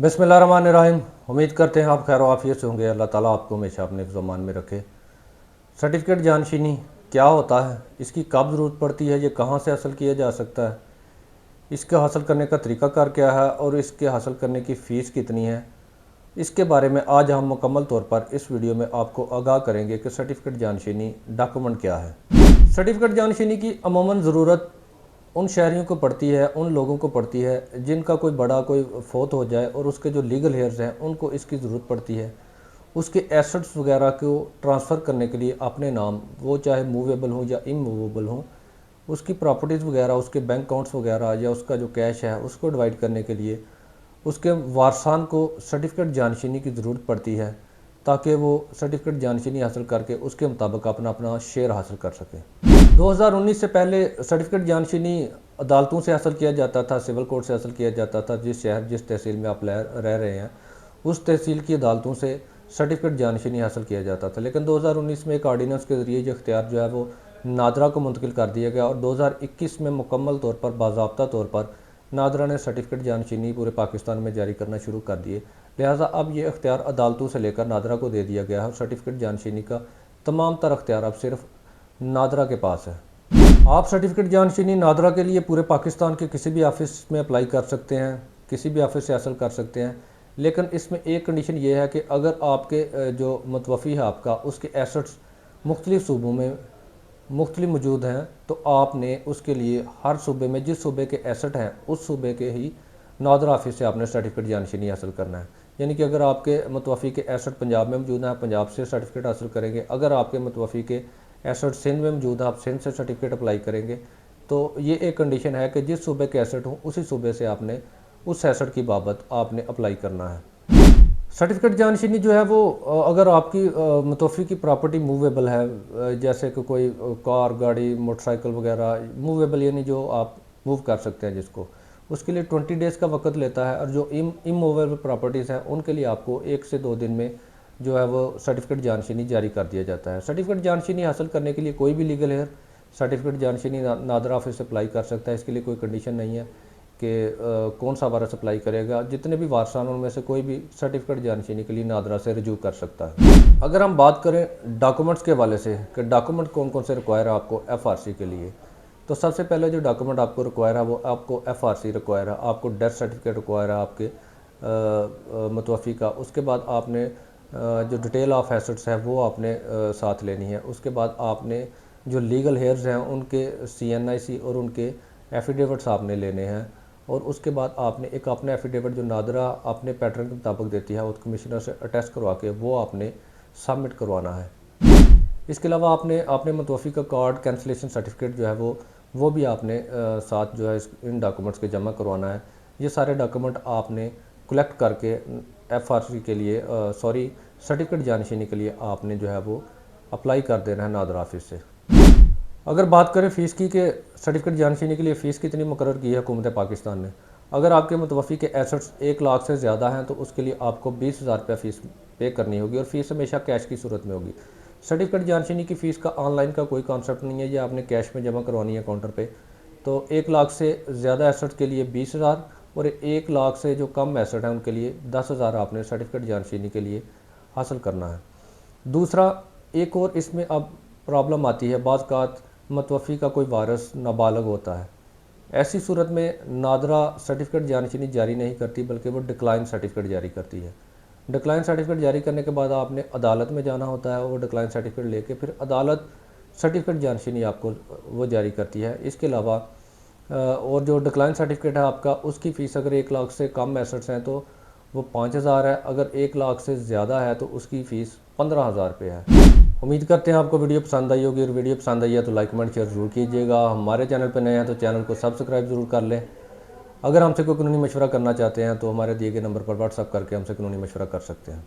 बिस्मिल्लाहिर्रहमानिर्रहीम। उम्मीद करते हैं आप खैर आफियत से होंगे। अल्लाह ताला आपको हमेशा अपने ज़मान में रखे। सर्टिफिकेट जानशीनी क्या होता है, इसकी कब ज़रूरत पड़ती है, ये कहाँ से हासिल किया जा सकता है, इसके हासिल करने का तरीक़ाकार क्या है और इसके हासिल करने की फ़ीस कितनी है, इसके बारे में आज हम मुकम्मल तौर पर इस वीडियो में आपको आगाह करेंगे कि सर्टिफिकेट जानशीनी डॉक्यूमेंट क्या है। सर्टिफिकेट जानशीनी की अमूमन ज़रूरत उन शहरियों को पड़ती है, उन लोगों को पड़ती है जिनका कोई फोत हो जाए और उसके जो लीगल हेयर्स हैं उनको इसकी ज़रूरत पड़ती है। उसके एसेट्स वगैरह को ट्रांसफ़र करने के लिए अपने नाम, वो चाहे मूवेबल हो या इमूवेबल हो, उसकी प्रॉपर्टीज़ वगैरह, उसके बैंक अकाउंट्स वगैरह या उसका जो कैश है उसको डिवाइड करने के लिए उसके वारसान को सर्टिफिकेट जानशीनी की ज़रूरत पड़ती है, ताकि वो सर्टिफिकेट जानशीनी हासिल करके उसके मुताबिक अपना अपना शेयर हासिल कर सकें। 2019 से पहले सर्टिफिकेट जानशीनी अदालतों से हासिल किया जाता था, सिविल कोर्ट से हासिल किया जाता था। जिस शहर जिस तहसील में आप रह रहे हैं उस तहसील की अदालतों से सर्टिफिकेट जानशीनी हासिल किया जाता था। लेकिन 2019 में एक आर्डीनेंस के ज़रिए जो इख्तियार जो है वो नादरा को मुंतकिल कर दिया गया और 2021 में मुकम्मल तौर पर बाज़ाब्ता तौर पर नादरा ने सर्टिफिकेट जानशीनी पूरे पाकिस्तान में जारी करना शुरू कर दिए। लिहाजा अब ये इख्तियार अदालतों से लेकर नादरा को दे दिया गया है और सर्टिफिकेट जानशीनी का तमाम तर इख्तियार अब सिर्फ नादरा के पास है। आप सर्टिफिकेट जानशीनी नादरा के लिए पूरे पाकिस्तान के किसी भी ऑफिस में अप्लाई कर सकते हैं, किसी भी ऑफिस से हासिल कर सकते हैं। लेकिन इसमें एक कंडीशन ये है कि अगर आपके जो मतवफ़ी है आपका, उसके एसेट्स मुख्तलिफ़ सूबों में मुख्तलिफ मौजूद हैं, तो आपने उसके लिए हर सूबे में जिस सूबे के एसेट हैं उस सूबे के ही नादरा ऑफिस से आपने सर्टिफिकेट जानशीनी हासिल करना है। यानी कि अगर आपके मतवफ़ी के एसेट पंजाब में मौजूद हैं, पंजाब से सर्टिफिकेट हासिल करेंगे। अगर आपके मतवफ़ी के एसेट सिंध में मौजूद हैं, आप सिंध से सर्टिफिकेट अप्लाई करेंगे। तो ये एक कंडीशन है कि जिस सूबे के एसेट हों उसी सूबे से आपने उस एसेट की बाबत आपने अप्लाई करना है। सर्टिफिकेट जानशीनी जो है वो अगर आपकी मुतवफ़ी की प्रॉपर्टी मूवेबल है, जैसे कि कोई कार, गाड़ी, मोटरसाइकिल वगैरह मूवेबल यानी जो आप मूव कर सकते हैं जिसको, उसके लिए 20 डेज़ का वक्त लेता है। और जो इमूवेबल प्रॉपर्टीज़ हैं उनके लिए आपको 1 से 2 दिन में जो है वो सर्टिफिकेट जानशीनी जारी कर दिया जाता है। सर्टिफिकेट जानशीनी हासिल करने के लिए कोई भी लीगल हेयर सर्टिफिकेट जानशीनी नादरा ऑफिस से अप्लाई कर सकता है। इसके लिए कोई कंडीशन नहीं है कि कौन सा वारस अप्लाई करेगा। जितने भी वारसान उनमें से कोई भी सर्टिफिकेट जानशीनी के लिए नादरा से रजू कर सकता है। अगर हम बात करें डॉक्यूमेंट्स के हवाले से कि डॉक्यूमेंट कौन कौन से रिक्वायर है आपको FRC के लिए, तो सबसे पहले जो डॉक्यूमेंट आपको रिक्वायर है वो आपको FRC रिक्वायर है, आपको डेथ सर्टिफिकेट रिक्वायर है आपके मतवफ़ी का। उसके बाद आपने जो डिटेल ऑफ एसेट्स है वो आपने साथ लेनी है। उसके बाद आपने जो लीगल हेयर्स हैं उनके CNIC और उनके एफिडेविट्स आपने लेने हैं। और उसके बाद आपने एक अपने एफिडेविट जो नादरा अपने पैटर्न के मुताबिक देती है, वो कमिश्नर से अटेस्ट करवा के वो आपने सबमिट करवाना है। इसके अलावा आपने अपने मुतवफ़ी का कार्ड कैंसिलेशन सर्टिफिकेट जो है वो भी आपने साथ जो है इन डॉक्यूमेंट्स के जमा करवाना है। ये सारे डॉक्यूमेंट आपने कलेक्ट करके FRC के लिए सर्टिफिकेट जानशीनी के लिए आपने जो है वो अप्लाई कर देना है नादरा ऑफिस से। अगर बात करें फ़ीस की कि सर्टिफिकेट जानशीनी के लिए फ़ीस कितनी मुकर्रर की है हुकूमत पाकिस्तान ने, अगर आपके मुतवफ़ी के एसेट्स 1 लाख से ज़्यादा हैं तो उसके लिए आपको 20,000 रुपया फ़ीस पे करनी होगी और फ़ीस हमेशा कैश की सूरत में होगी। सर्टिफिकेट जानशीनी की फ़ीस का ऑनलाइन का कोई कॉन्सेप्ट नहीं है, ये आपने कैश में जमा करवानी है काउंटर पे। तो 1 लाख से ज़्यादा एसेट्स के लिए 20,000 और 1 लाख से जो कम एसेट हैं उनके लिए 10,000 आपने सर्टिफिकेट जानशीनी के लिए हासिल करना है। दूसरा, एक और इसमें अब प्रॉब्लम आती है, बाज़ मतवफ़ी का कोई वारिस नाबालग होता है। ऐसी सूरत में नादरा सर्टिफिकेट जानशीनी जारी नहीं करती, बल्कि वो डिक्लाइन सर्टिफिकेट जारी करती है। डिक्लाइन सर्टिफिकेट जारी करने के बाद आपने अदालत में जाना होता है, वो डिक्लाइन सर्टिफिकेट लेके फिर अदालत सर्टिफिकेट जानशीनी आपको वो जारी करती है। इसके अलावा और जो डिक्लाइन सर्टिफिकेट है आपका, उसकी फ़ीस अगर 1 लाख से कम एसेट्स हैं तो वो 5,000 है, अगर 1 लाख से ज़्यादा है तो उसकी फ़ीस 15,000 रुपये है। उम्मीद करते हैं आपको वीडियो पसंद आई होगी और वीडियो पसंद आई है तो लाइक कमेंट शेयर ज़रूर कीजिएगा। हमारे चैनल पर नए हैं तो चैनल को सब्सक्राइब ज़रूर कर लें। अगर हमसे कोई कानूनी मशवरा करना चाहते हैं तो हमारे दिए गए नंबर पर व्हाट्सअप करके हमसे कानूनी मशवरा कर सकते हैं।